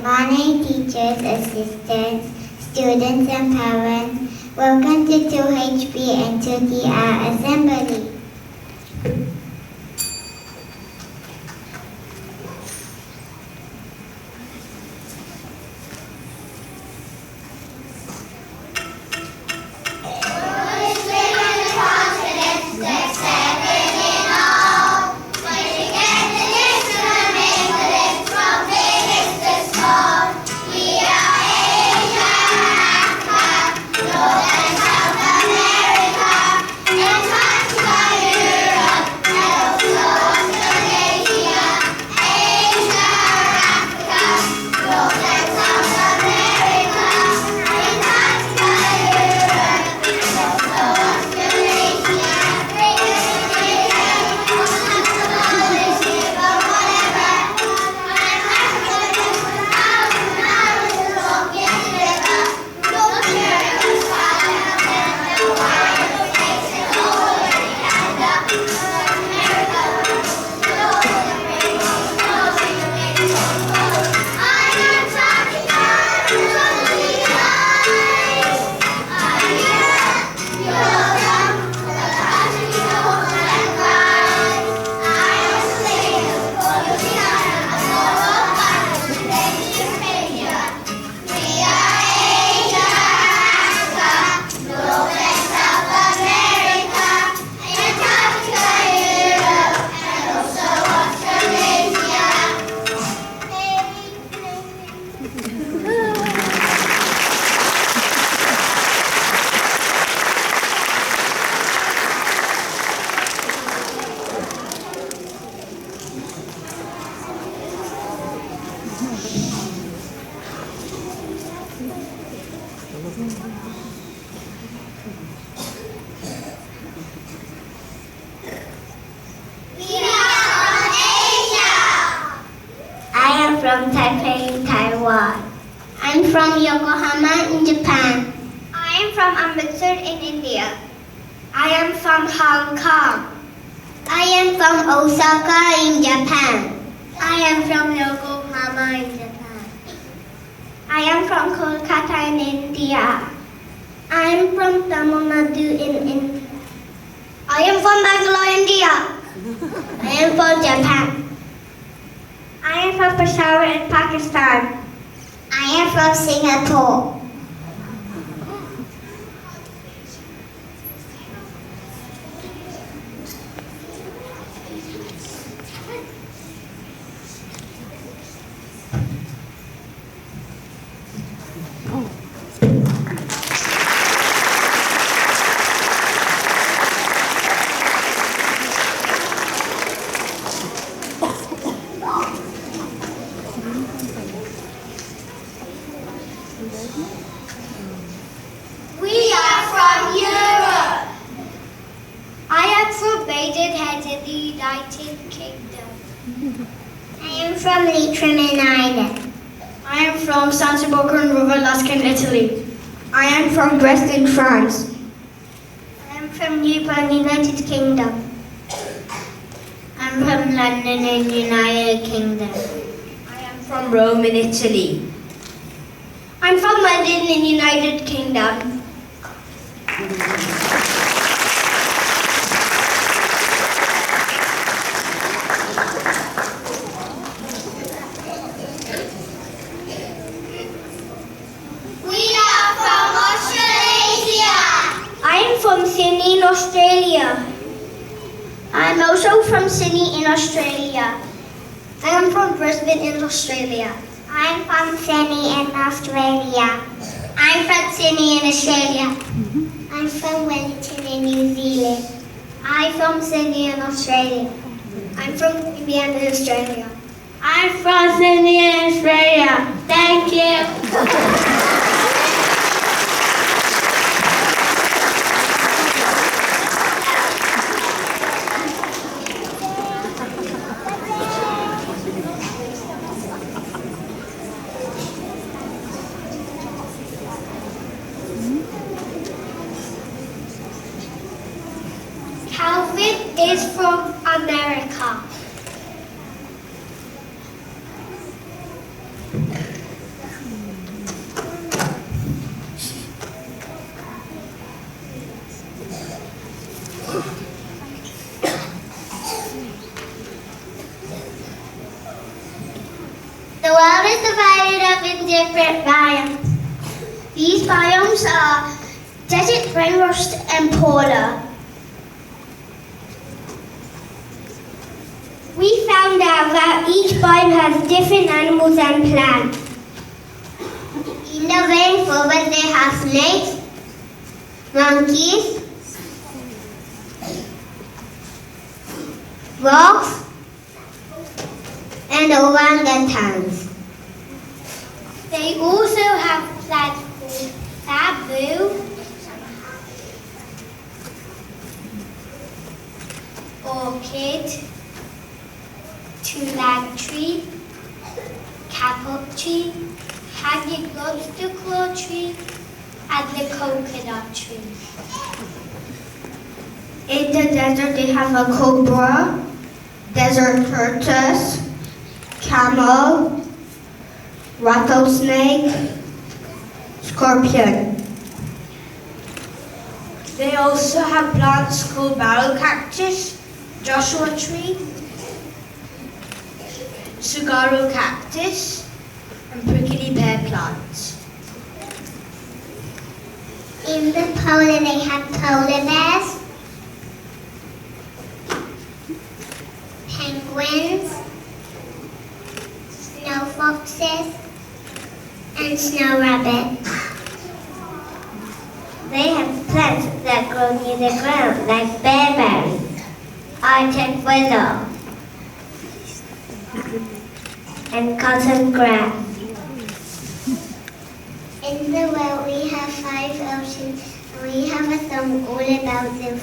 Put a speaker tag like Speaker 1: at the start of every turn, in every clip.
Speaker 1: morning, teachers, assistants, students and parents. Welcome to 2HB and 2DR Assembly. From Taipei, Taiwan. I'm from Yokohama in Japan. I am from Amritsar in India. I am from Hong Kong. I am from Osaka in Japan. I am from Yokohama in Japan. I am from Kolkata in India. I am from Tamil Nadu in India. I am from Bangalore, India. I am from Japan. I am from Peshawar in Pakistan. I am from Singapore. We are from Europe. I am from Maidenhead in the United Kingdom. I am from Leitrim in Ireland. I am from Sant'Ibocco River in Italy. I am from Brest in France. I am from Newburn, United Kingdom. I am from London in United Kingdom. I am from Rome in Italy. I'm from London in United Kingdom. We are from Australasia. I am from Sydney in Australia. I'm also from Sydney in Australia. I am from Brisbane in Australia. I'm from Sydney in Australia. I'm from Sydney in Australia. I'm from Wellington in New Zealand. I'm from Sydney in Australia. I'm from Indiana in Australia. I'm from Sydney in Australia. Thank you. Calvin is from America. The world is divided up in different biomes. These biomes are desert, rainforest, and polar. We found out that each biome has different animals and plants. In the rainforest, they have snakes, monkeys, frogs, and orangutans. They also have plants called bamboo, orchid, tulang tree, kapok tree, hanging lobster claw tree, and the coconut tree. In the desert, they have a cobra, desert tortoise, camel, rattlesnake, scorpion. They also have plants called barrel cactus, Joshua tree, saguaro cactus, and prickly pear plants. In the polar, they have polar bears, penguins, snow foxes, and snow rabbits. They have plants that grow near the ground, like bearberries, Arctic willow, and cotton grass. In the world, we have 5 oceans, and we have a song all about them.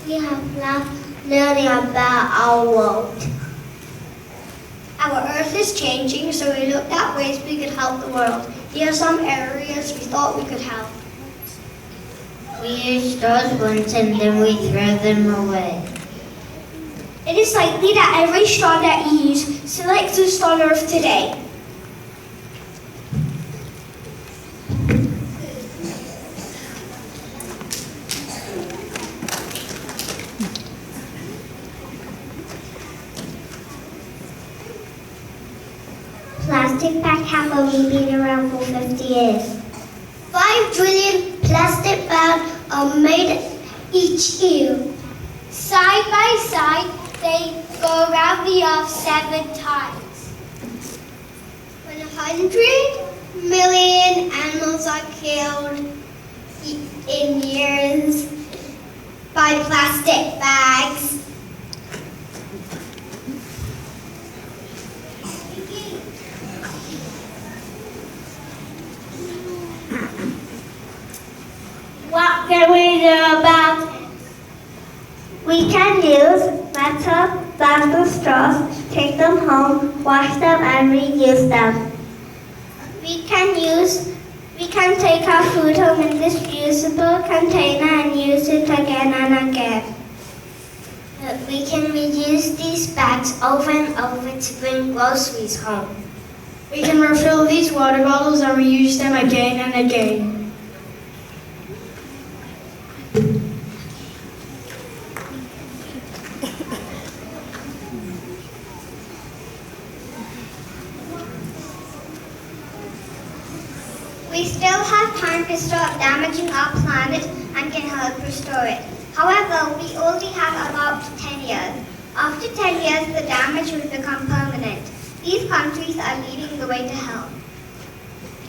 Speaker 1: We have loved learning about our world. Our Earth is changing, so we looked at ways we could help the world. Here are some areas we thought we could help.
Speaker 2: We use stores once and then we throw them away.
Speaker 1: It is likely that every straw that you use still exists on Earth today. Plastic bags have only been around for 50 years. 5 trillion are made each year. Side by side, they go around the earth 7 times. 100 million animals are killed in years by plastic bags. What can we do about it? We can use metal bamboo straws, take them home, wash them and reuse them. We can take our food home in this reusable container and use it again and again. We can reuse these bags over and over to bring groceries home.
Speaker 3: We can refill these water bottles and reuse them again and again.
Speaker 1: We still have time to stop damaging our planet and can help restore it. However, we only have about 10 years. After 10 years, the damage will become permanent. These countries are leading the way to hell.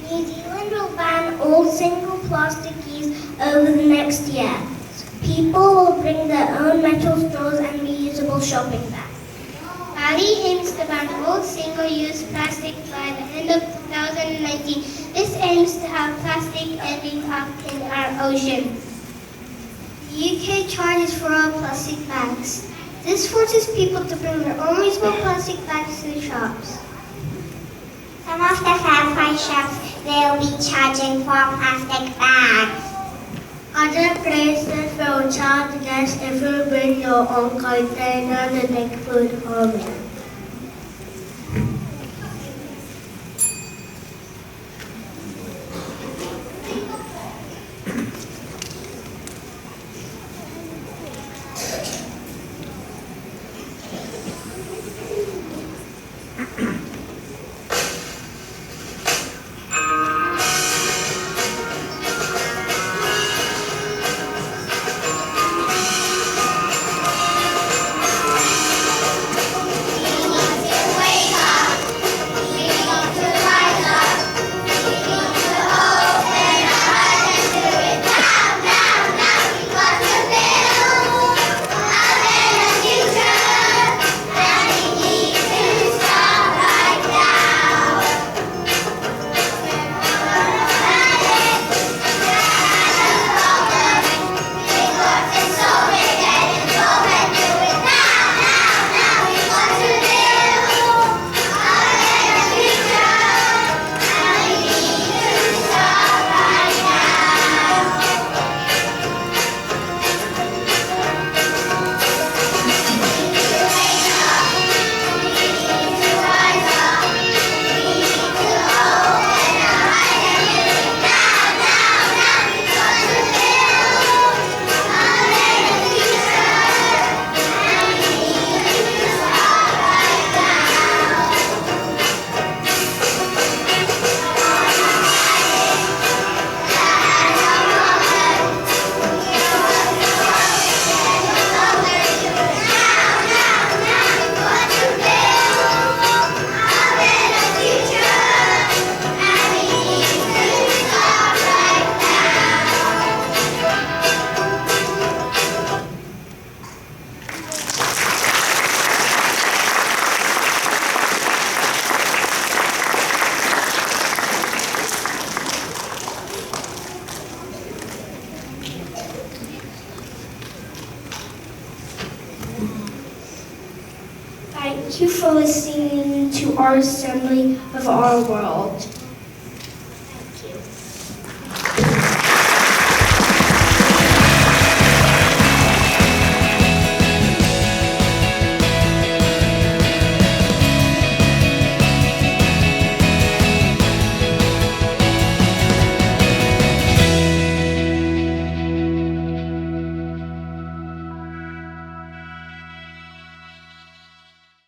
Speaker 1: New Zealand will ban all single plastic use over the next year. People will bring their own metal straws and reusable shopping bags. Bali aims to ban all single-use plastic by the end of 2019. This aims to have plastic ending up in our ocean. The UK charges for all plastic bags. This forces people to bring their own reusable plastic bags to the shops. Some of the fair price shops will be charging for plastic bags. Other places will charge less if you bring your own container to take food home in.
Speaker 3: Thank you for listening to our assembly of our world.